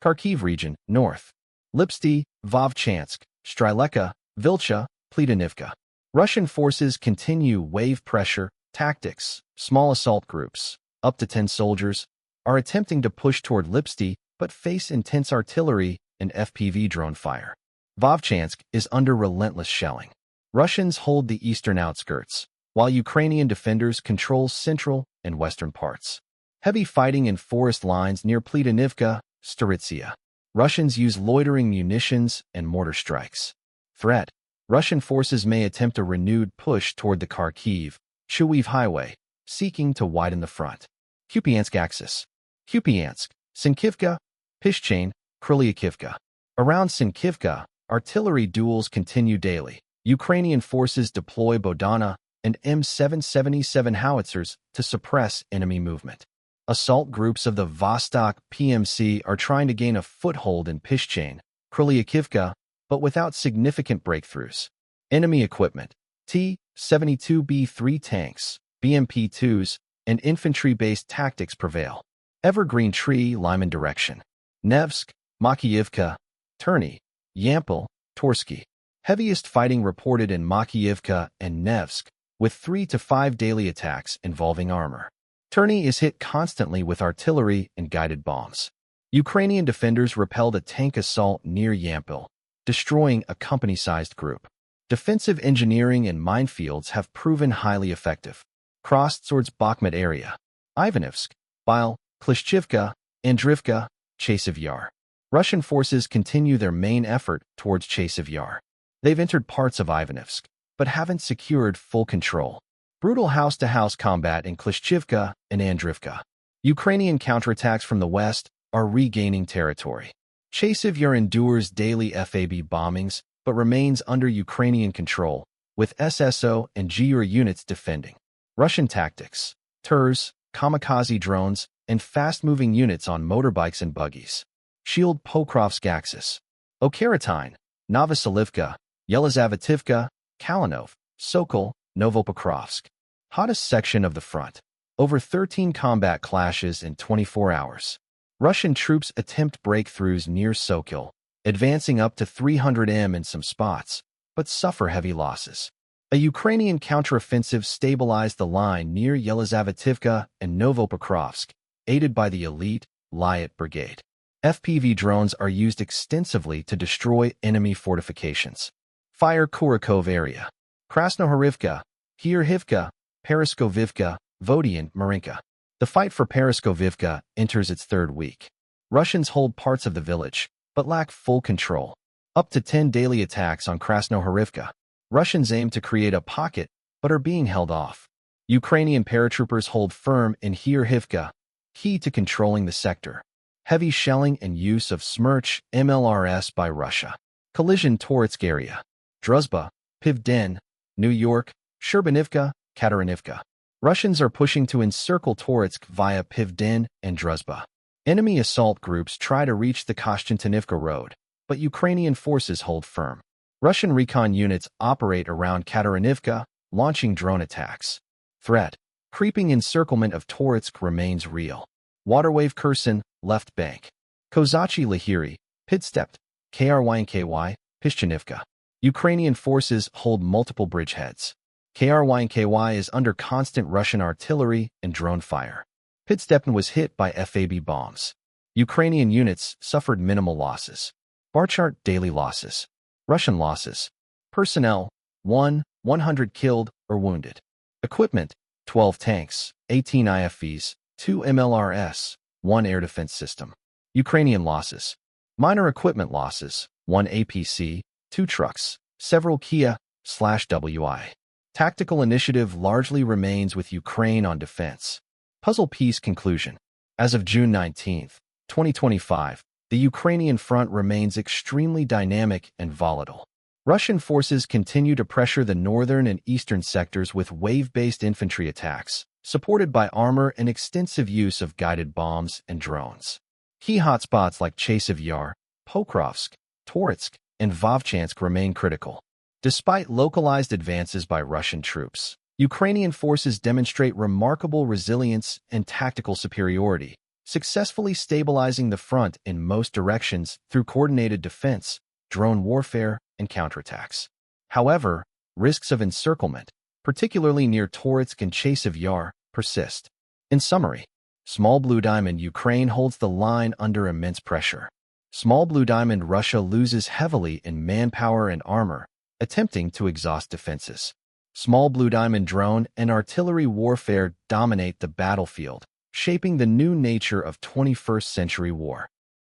Kharkiv region, north. Lipsty, Vovchansk, Streleka, Vilcha, Pledanivka. Russian forces continue wave pressure tactics. Small assault groups, up to 10 soldiers, are attempting to push toward Lipsty but face intense artillery and FPV drone fire. Vovchansk is under relentless shelling. Russians hold the eastern outskirts, while Ukrainian defenders control central and western parts. Heavy fighting in forest lines near Pledanivka, Staritsia. Russians use loitering munitions and mortar strikes. Threat. Russian forces may attempt a renewed push toward the Kharkiv-Chuiv highway, seeking to widen the front. Kupiansk axis. Kupiansk, Sinkivka, Pishchain, Krylyakivka. Around Sinkivka, artillery duels continue daily. Ukrainian forces deploy Bodana and M777 howitzers to suppress enemy movement. Assault groups of the Vostok PMC are trying to gain a foothold in Pishchain, Krylyakivka, but without significant breakthroughs. Enemy equipment, T-72B3 tanks, BMP-2s, and infantry-based tactics prevail. Evergreen Tree Lyman direction. Nevsk, Makiyivka, Terny, Yampol, Torsky. Heaviest fighting reported in Makiyivka and Nevsk, with 3 to 5 daily attacks involving armor. Terny is hit constantly with artillery and guided bombs. Ukrainian defenders repelled a tank assault near Yampol, destroying a company-sized group. Defensive engineering and minefields have proven highly effective. Crossed towards Bakhmut area. Ivanivsk, Bile, Klishchivka, Andrivka, Chasiv Yar. Russian forces continue their main effort towards Chasiv Yar. They've entered parts of Ivanivsk, but haven't secured full control. Brutal house-to-house combat in Klishchivka and Andrivka. Ukrainian counterattacks from the west are regaining territory. Chasiv Yar endures daily FAB bombings, but remains under Ukrainian control, with SSO and GUR units defending. Russian tactics, TERS, kamikaze drones, and fast-moving units on motorbikes and buggies. Shield Pokrovsk axis. Okeratine, Novoselivka, Yelizavetivka, Kalinov, Sokol, Novopokrovsk. Hottest section of the front. Over 13 combat clashes in 24 hours. Russian troops attempt breakthroughs near Sokol, advancing up to 300 m in some spots, but suffer heavy losses. A Ukrainian counteroffensive stabilized the line near Yelizavetivka and Novopokrovsk, aided by the elite Lyat Brigade. FPV drones are used extensively to destroy enemy fortifications. Fire Kurakov area. Krasnohorivka, Hierhivka, Pereskovivka, Vodian, Marinka. The fight for Pereskovivka enters its third week. Russians hold parts of the village, but lack full control. Up to 10 daily attacks on Krasnohorivka. Russians aim to create a pocket, but are being held off. Ukrainian paratroopers hold firm in Hierhivka, key to controlling the sector. Heavy shelling and use of Smerch MLRS by Russia. Collision Toretsk area. Druzhba, Pivden, New York, Sherbanivka, Katarinivka. Russians are pushing to encircle Toretsk via Pivden and Druzhba. Enemy assault groups try to reach the Koshchentinivka road, but Ukrainian forces hold firm. Russian recon units operate around Katarinivka, launching drone attacks. Threat. Creeping encirclement of Toretsk remains real. Waterwave Kherson, left bank. Kozachi Lahiri, Pidstept, Krynky, Pishchenivka. Ukrainian forces hold multiple bridgeheads. Krynky is under constant Russian artillery and drone fire. Pidstepn was hit by FAB bombs. Ukrainian units suffered minimal losses. Barchart daily losses. Russian losses. Personnel, 100 killed or wounded. Equipment, 12 tanks, 18 IFVs, 2 MLRS, 1 air defense system. Ukrainian losses. Minor equipment losses, 1 APC, 2 trucks, several Kia/WI. Tactical initiative largely remains with Ukraine on defense. Puzzle piece conclusion. As of June 19, 2025, the Ukrainian front remains extremely dynamic and volatile. Russian forces continue to pressure the northern and eastern sectors with wave-based infantry attacks, supported by armor and extensive use of guided bombs and drones. Key hotspots like Chasiv Yar, Pokrovsk, Toretsk, and Vovchansk remain critical. Despite localized advances by Russian troops, Ukrainian forces demonstrate remarkable resilience and tactical superiority, successfully stabilizing the front in most directions through coordinated defense, drone warfare, and counterattacks. However, risks of encirclement, particularly near Toretsk and Chasiv Yar, persist. In summary, Small Blue Diamond Ukraine holds the line under immense pressure. Small Blue Diamond Russia loses heavily in manpower and armor, attempting to exhaust defenses. Small Blue Diamond drone and artillery warfare dominate the battlefield, shaping the new nature of 21st-century war.